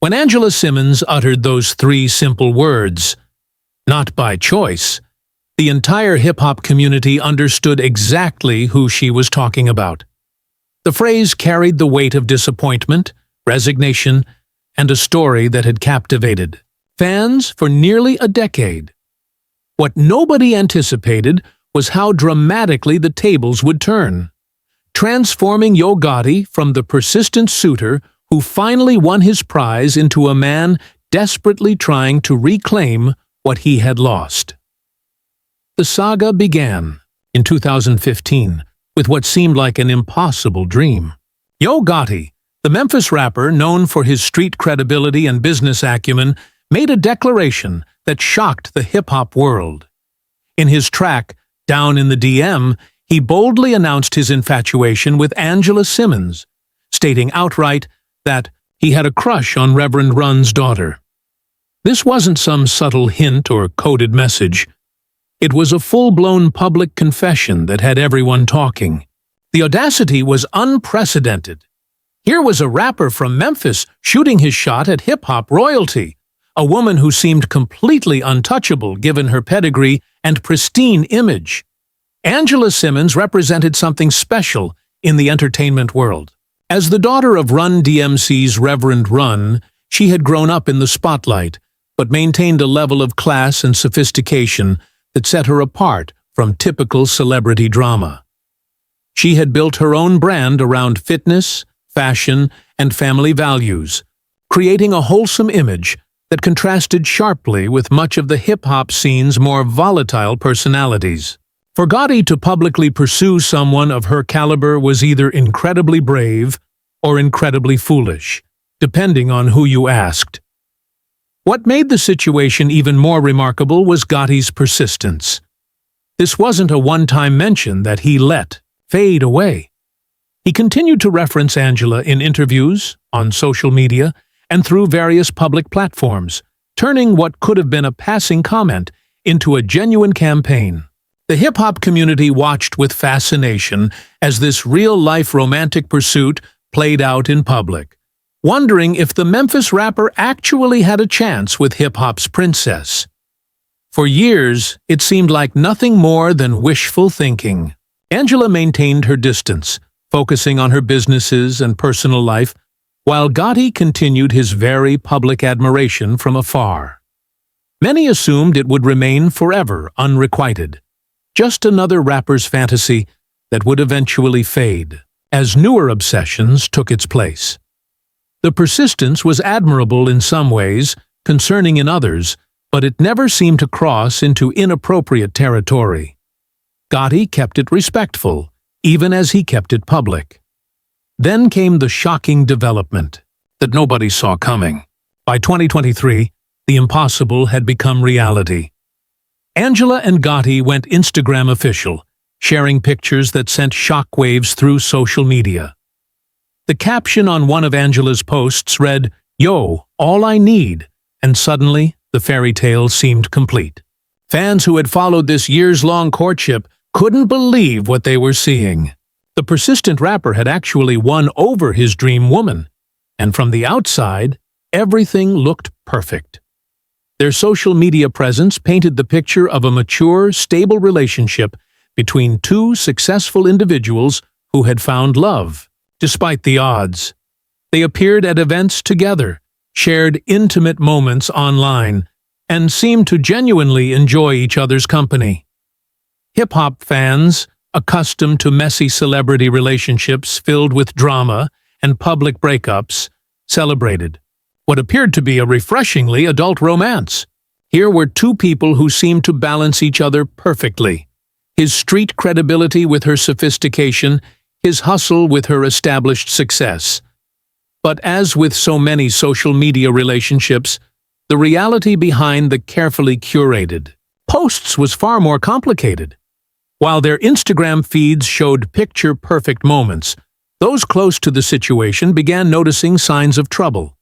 When Angela Simmons uttered those three simple words, "not by choice," the entire hip-hop community understood exactly who she was talking about. The phrase carried the weight of disappointment, resignation, and a story that had captivated fans for nearly a decade. What nobody anticipated was how dramatically the tables would turn, transforming Yo Gotti from the persistent suitor who finally won his prize into a man desperately trying to reclaim what he had lost. The saga began in 2015 with what seemed like an impossible dream. Yo Gotti, the Memphis rapper known for his street credibility and business acumen, made a declaration that shocked the hip-hop world. In his track, Down in the DM, he boldly announced his infatuation with Angela Simmons, stating outright that he had a crush on Reverend Run's daughter. This wasn't some subtle hint or coded message. It was a full-blown public confession that had everyone talking. The audacity was unprecedented. Here was a rapper from Memphis shooting his shot at hip-hop royalty, a woman who seemed completely untouchable given her pedigree and pristine image. Angela Simmons represented something special in the entertainment world. As the daughter of Run DMC's Reverend Run, she had grown up in the spotlight, but maintained a level of class and sophistication that set her apart from typical celebrity drama. She had built her own brand around fitness, fashion, and family values, creating a wholesome image that contrasted sharply with much of the hip-hop scene's more volatile personalities. For Gotti to publicly pursue someone of her caliber was either incredibly brave or incredibly foolish, depending on who you asked. What made the situation even more remarkable was Gotti's persistence. This wasn't a one-time mention that he let fade away. He continued to reference Angela in interviews, on social media, and through various public platforms, turning what could have been a passing comment into a genuine campaign. The hip-hop community watched with fascination as this real-life romantic pursuit played out in public, wondering if the Memphis rapper actually had a chance with hip-hop's princess. For years, it seemed like nothing more than wishful thinking. Angela maintained her distance, focusing on her businesses and personal life, while Gotti continued his very public admiration from afar. Many assumed it would remain forever unrequited, just another rapper's fantasy that would eventually fade, as newer obsessions took its place. The persistence was admirable in some ways, concerning in others, but it never seemed to cross into inappropriate territory. Gotti kept it respectful, even as he kept it public. Then came the shocking development that nobody saw coming. By 2023, the impossible had become reality. Angela and Gotti went Instagram official, sharing pictures that sent shockwaves through social media. The caption on one of Angela's posts read, "Yo, all I need," and suddenly the fairy tale seemed complete. Fans who had followed this years-long courtship couldn't believe what they were seeing. The persistent rapper had actually won over his dream woman, and from the outside, everything looked perfect. Their social media presence painted the picture of a mature, stable relationship between two successful individuals who had found love, despite the odds. They appeared at events together, shared intimate moments online, and seemed to genuinely enjoy each other's company. Hip-hop fans, accustomed to messy celebrity relationships filled with drama and public breakups, celebrated what appeared to be a refreshingly adult romance. Here were two people who seemed to balance each other perfectly. His street credibility with her sophistication, his hustle with her established success. But as with so many social media relationships, the reality behind the carefully curated posts was far more complicated. While their Instagram feeds showed picture-perfect moments, those close to the situation began noticing signs of trouble.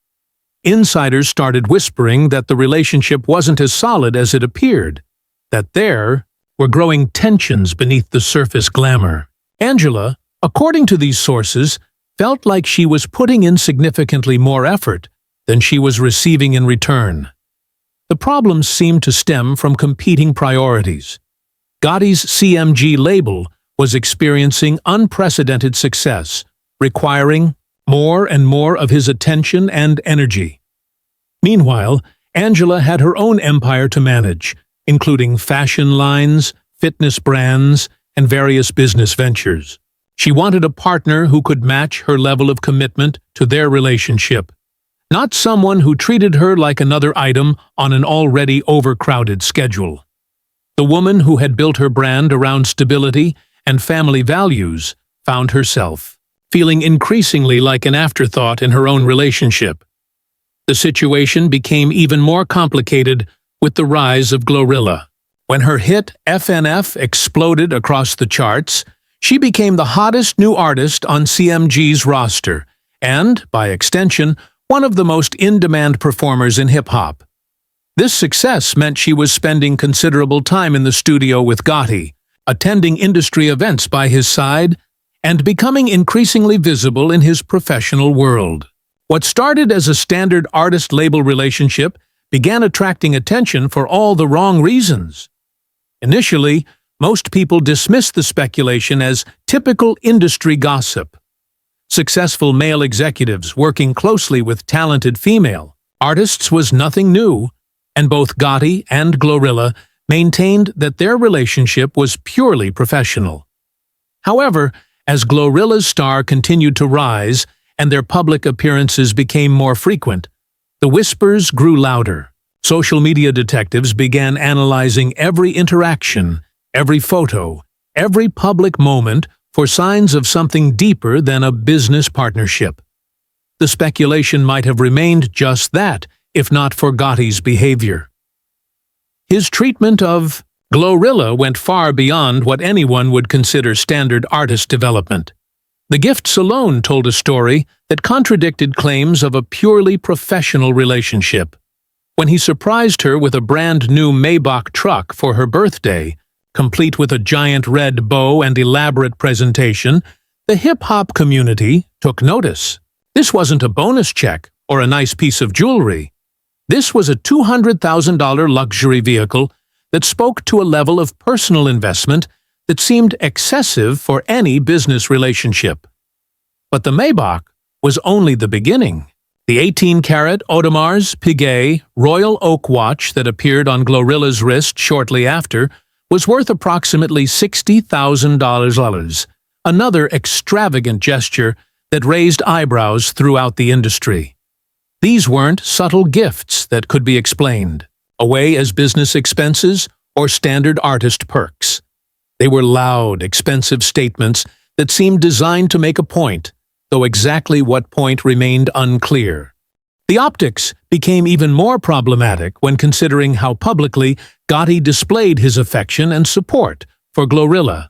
Insiders started whispering that the relationship wasn't as solid as it appeared, that there were growing tensions beneath the surface glamour. Angela, according to these sources, felt like she was putting in significantly more effort than she was receiving in return. The problems seemed to stem from competing priorities. Gotti's CMG label was experiencing unprecedented success, requiring more and more of his attention and energy. Meanwhile, Angela had her own empire to manage, including fashion lines, fitness brands, and various business ventures. She wanted a partner who could match her level of commitment to their relationship, not someone who treated her like another item on an already overcrowded schedule. The woman who had built her brand around stability and family values found herself feeling increasingly like an afterthought in her own relationship. The situation became even more complicated with the rise of GloRilla. When her hit FNF exploded across the charts, she became the hottest new artist on CMG's roster and, by extension, one of the most in-demand performers in hip-hop. This success meant she was spending considerable time in the studio with Gotti, attending industry events by his side, and becoming increasingly visible in his professional world. What started as a standard artist-label relationship began attracting attention for all the wrong reasons. Initially, most people dismissed the speculation as typical industry gossip. Successful male executives working closely with talented female artists was nothing new, and both Gotti and GloRilla maintained that their relationship was purely professional. However, as GloRilla's star continued to rise and their public appearances became more frequent, the whispers grew louder. Social media detectives began analyzing every interaction, every photo, every public moment for signs of something deeper than a business partnership. The speculation might have remained just that, if not for Gotti's behavior. His treatment of GloRilla went far beyond what anyone would consider standard artist development. The gifts alone told a story that contradicted claims of a purely professional relationship. When he surprised her with a brand-new Maybach truck for her birthday, complete with a giant red bow and elaborate presentation, the hip-hop community took notice. This wasn't a bonus check or a nice piece of jewelry. This was a $200,000 luxury vehicle that spoke to a level of personal investment that seemed excessive for any business relationship. But the Maybach was only the beginning. The 18-karat Audemars Piguet Royal Oak watch that appeared on GloRilla's wrist shortly after was worth approximately $60,000, another extravagant gesture that raised eyebrows throughout the industry. These weren't subtle gifts that could be explained away as business expenses or standard artist perks. They were loud, expensive statements that seemed designed to make a point, though exactly what point remained unclear. The optics became even more problematic when considering how publicly Gotti displayed his affection and support for GloRilla.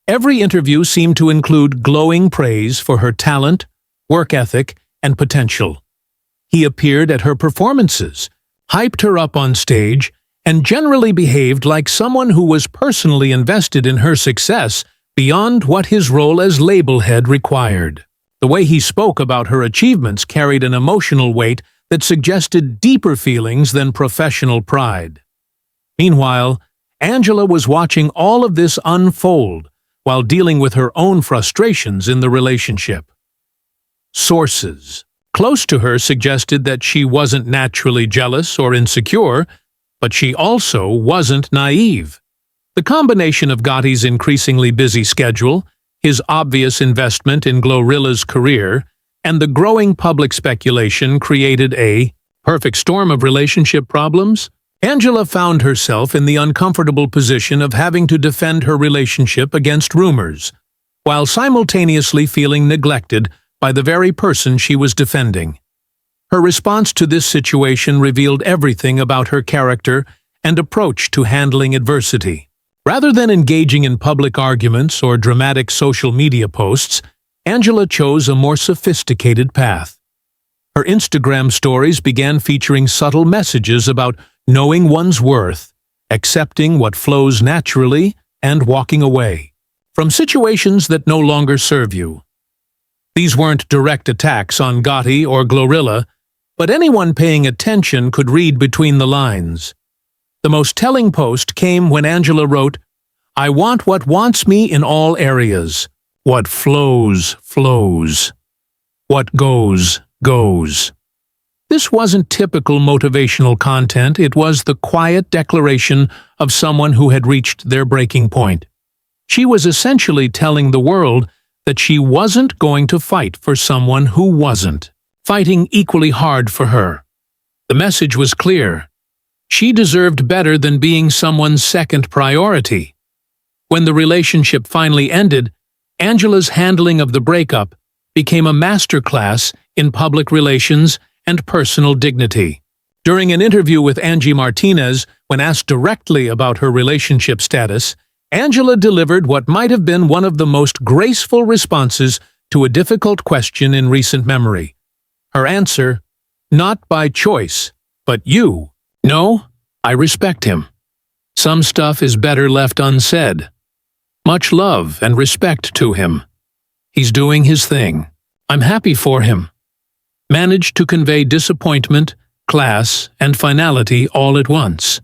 Every interview seemed to include glowing praise for her talent, work ethic, and potential. He appeared at her performances, hyped her up on stage, and generally behaved like someone who was personally invested in her success beyond what his role as label head required. The way he spoke about her achievements carried an emotional weight that suggested deeper feelings than professional pride. Meanwhile, Angela was watching all of this unfold while dealing with her own frustrations in the relationship. Sources close to her suggested that she wasn't naturally jealous or insecure, but she also wasn't naive. The combination of Gotti's increasingly busy schedule, his obvious investment in GloRilla's career, and the growing public speculation created a perfect storm of relationship problems. Angela found herself in the uncomfortable position of having to defend her relationship against rumors, while simultaneously feeling neglected by the very person she was defending. Her response to this situation revealed everything about her character and approach to handling adversity. Rather than engaging in public arguments or dramatic social media posts, Angela chose a more sophisticated path. Her Instagram stories began featuring subtle messages about knowing one's worth, accepting what flows naturally, and walking away from situations that no longer serve you. These weren't direct attacks on Gotti or GloRilla, but anyone paying attention could read between the lines. The most telling post came when Angela wrote, "I want what wants me in all areas. What flows, flows. What goes, goes." This wasn't typical motivational content, it was the quiet declaration of someone who had reached their breaking point. She was essentially telling the world that she wasn't going to fight for someone who wasn't, fighting equally hard for her. The message was clear. She deserved better than being someone's second priority. When the relationship finally ended, Angela's handling of the breakup became a masterclass in public relations and personal dignity. During an interview with Angie Martinez, when asked directly about her relationship status, Angela delivered what might have been one of the most graceful responses to a difficult question in recent memory. Her answer, "Not by choice, but you. No, I respect him. Some stuff is better left unsaid. Much love and respect to him. He's doing his thing. I'm happy for him." Managed to convey disappointment, class, and finality all at once.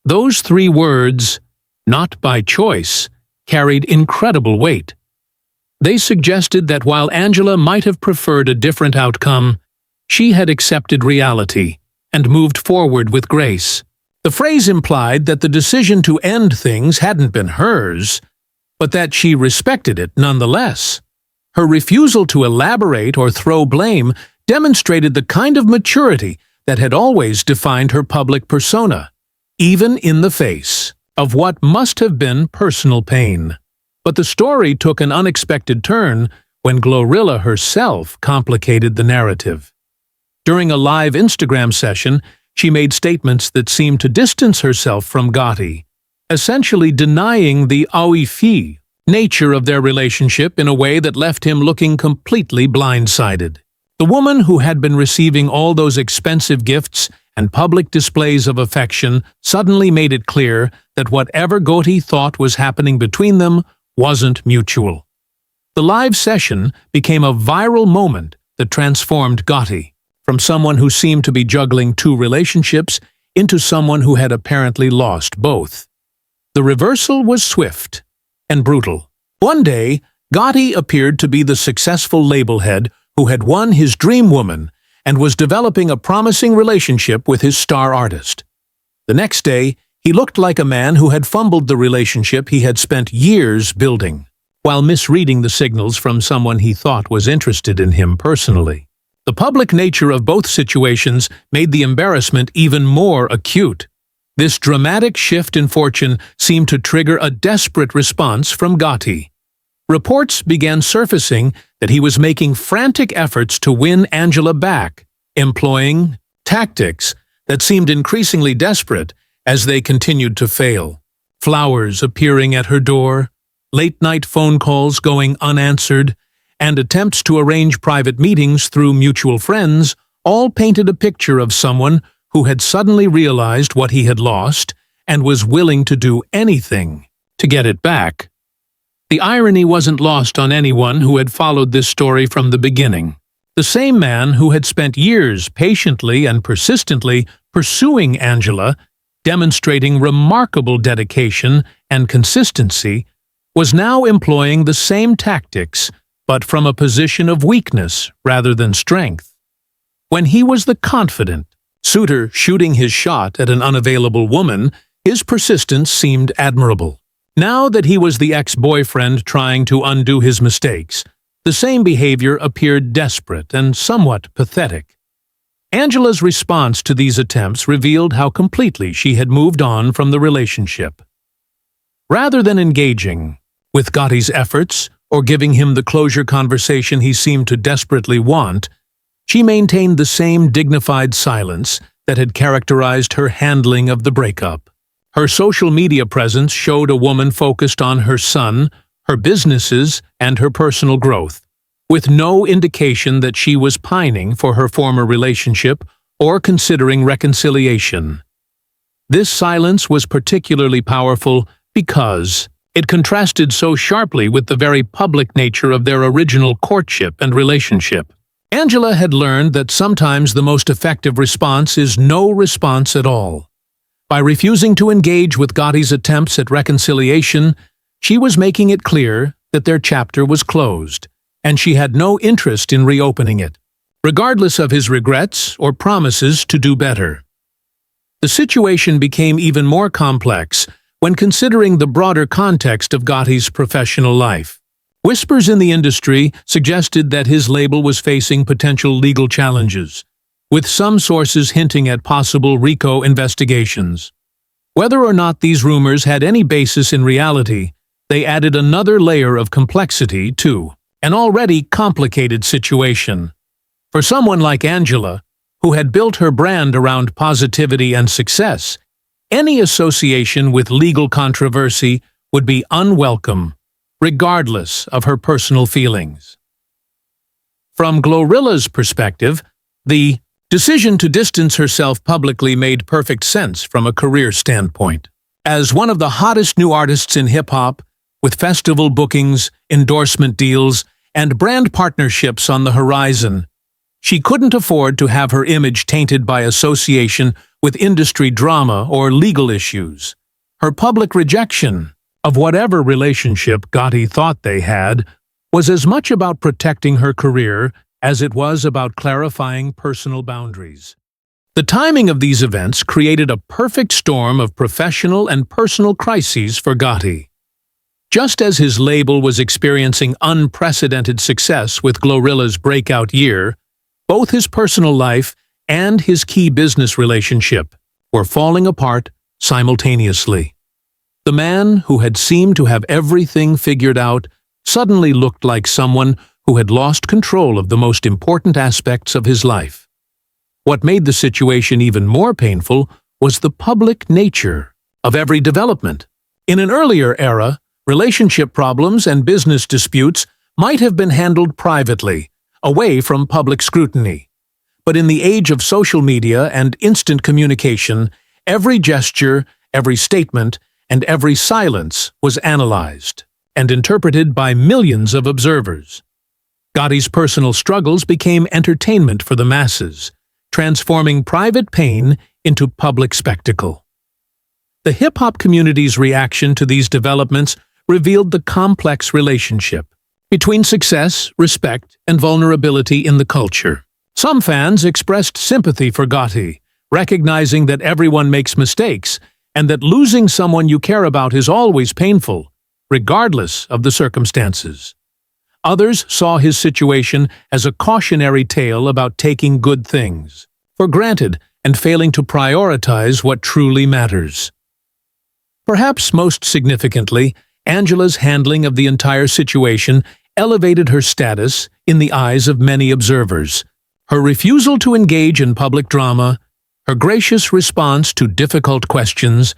Those three words, "not by choice," carried incredible weight. They suggested that while Angela might have preferred a different outcome, she had accepted reality and moved forward with grace. The phrase implied that the decision to end things hadn't been hers, but that she respected it nonetheless. Her refusal to elaborate or throw blame demonstrated the kind of maturity that had always defined her public persona, even in the face of what must have been personal pain. But the story took an unexpected turn when GloRilla herself complicated the narrative. During a live Instagram session, she made statements that seemed to distance herself from Gotti, essentially denying the au-fait nature of their relationship in a way that left him looking completely blindsided. The woman who had been receiving all those expensive gifts and public displays of affection suddenly made it clear that whatever Gotti thought was happening between them wasn't mutual. The live session became a viral moment that transformed Gotti, from someone who seemed to be juggling two relationships into someone who had apparently lost both. The reversal was swift and brutal. One day, Gotti appeared to be the successful label head who had won his dream woman and was developing a promising relationship with his star artist. The next day, he looked like a man who had fumbled the relationship he had spent years building, while misreading the signals from someone he thought was interested in him personally. The public nature of both situations made the embarrassment even more acute. This dramatic shift in fortune seemed to trigger a desperate response from Gotti. Reports began surfacing that he was making frantic efforts to win Angela back, employing tactics that seemed increasingly desperate as they continued to fail. Flowers appearing at her door, late-night phone calls going unanswered, and attempts to arrange private meetings through mutual friends all painted a picture of someone who had suddenly realized what he had lost and was willing to do anything to get it back. The irony wasn't lost on anyone who had followed this story from the beginning. The same man who had spent years patiently and persistently pursuing Angela, demonstrating remarkable dedication and consistency, was now employing the same tactics, but from a position of weakness rather than strength. When he was the confident suitor shooting his shot at an unavailable woman, his persistence seemed admirable. Now that he was the ex-boyfriend trying to undo his mistakes, the same behavior appeared desperate and somewhat pathetic. Angela's response to these attempts revealed how completely she had moved on from the relationship. Rather than engaging with Gotti's efforts or giving him the closure conversation he seemed to desperately want, she maintained the same dignified silence that had characterized her handling of the breakup. Her social media presence showed a woman focused on her son, her businesses, and her personal growth, with no indication that she was pining for her former relationship or considering reconciliation. This silence was particularly powerful because it contrasted so sharply with the very public nature of their original courtship and relationship. Angela had learned that sometimes the most effective response is no response at all. By refusing to engage with Gotti's attempts at reconciliation, she was making it clear that their chapter was closed, and she had no interest in reopening it, regardless of his regrets or promises to do better. The situation became even more complex when considering the broader context of Gotti's professional life. Whispers in the industry suggested that his label was facing potential legal challenges, with some sources hinting at possible RICO investigations. Whether or not these rumors had any basis in reality, they added another layer of complexity to an already complicated situation. For someone like Angela, who had built her brand around positivity and success, any association with legal controversy would be unwelcome, regardless of her personal feelings. From GloRilla's perspective, the decision to distance herself publicly made perfect sense from a career standpoint. As one of the hottest new artists in hip-hop, with festival bookings, endorsement deals, and brand partnerships on the horizon, she couldn't afford to have her image tainted by association with industry drama or legal issues. Her public rejection of whatever relationship Gotti thought they had was as much about protecting her career as it was about clarifying personal boundaries. The timing of these events created a perfect storm of professional and personal crises for Gotti. Just as his label was experiencing unprecedented success with GloRilla's breakout year, both his personal life and his key business relationship were falling apart simultaneously. The man who had seemed to have everything figured out suddenly looked like someone who had lost control of the most important aspects of his life. What made the situation even more painful was the public nature of every development. In an earlier era, relationship problems and business disputes might have been handled privately, away from public scrutiny. But in the age of social media and instant communication, every gesture, every statement, and every silence was analyzed and interpreted by millions of observers. Gotti's personal struggles became entertainment for the masses, transforming private pain into public spectacle. The hip-hop community's reaction to these developments revealed the complex relationship between success, respect, and vulnerability in the culture. Some fans expressed sympathy for Gotti, recognizing that everyone makes mistakes and that losing someone you care about is always painful, regardless of the circumstances. Others saw his situation as a cautionary tale about taking good things for granted and failing to prioritize what truly matters. Perhaps most significantly, Angela's handling of the entire situation elevated her status in the eyes of many observers. Her refusal to engage in public drama, her gracious response to difficult questions,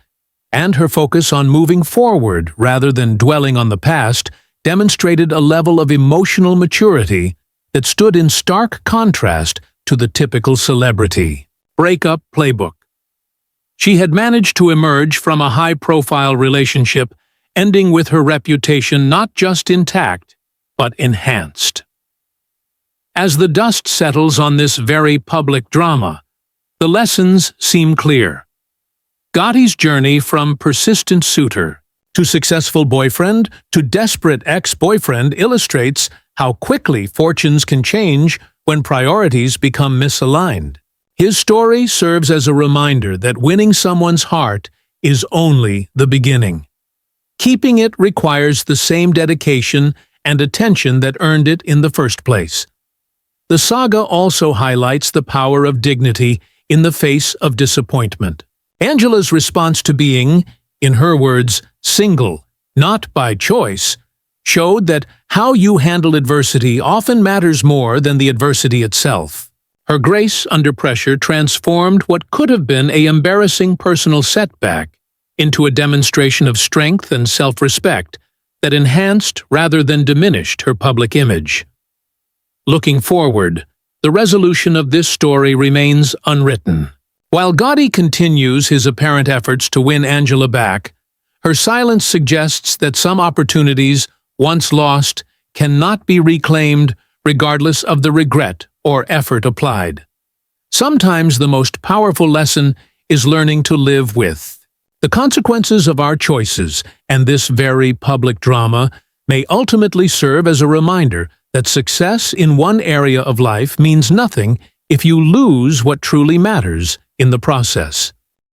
and her focus on moving forward rather than dwelling on the past demonstrated a level of emotional maturity that stood in stark contrast to the typical celebrity breakup playbook. She had managed to emerge from a high-profile relationship, ending with her reputation not just intact, but enhanced. As the dust settles on this very public drama, the lessons seem clear. Gotti's journey from persistent suitor to successful boyfriend to desperate ex-boyfriend illustrates how quickly fortunes can change when priorities become misaligned. His story serves as a reminder that winning someone's heart is only the beginning. Keeping it requires the same dedication and attention that earned it in the first place. The saga also highlights the power of dignity in the face of disappointment. Angela's response to being, in her words, single, not by choice, showed that how you handle adversity often matters more than the adversity itself. Her grace under pressure transformed what could have been an embarrassing personal setback into a demonstration of strength and self-respect that enhanced rather than diminished her public image. Looking forward, the resolution of this story remains unwritten. While Gotti continues his apparent efforts to win Angela back, her silence suggests that some opportunities, once lost, cannot be reclaimed regardless of the regret or effort applied. Sometimes the most powerful lesson is learning to live with the consequences of our choices, and this very public drama may ultimately serve as a reminder that success in one area of life means nothing if you lose what truly matters in the process.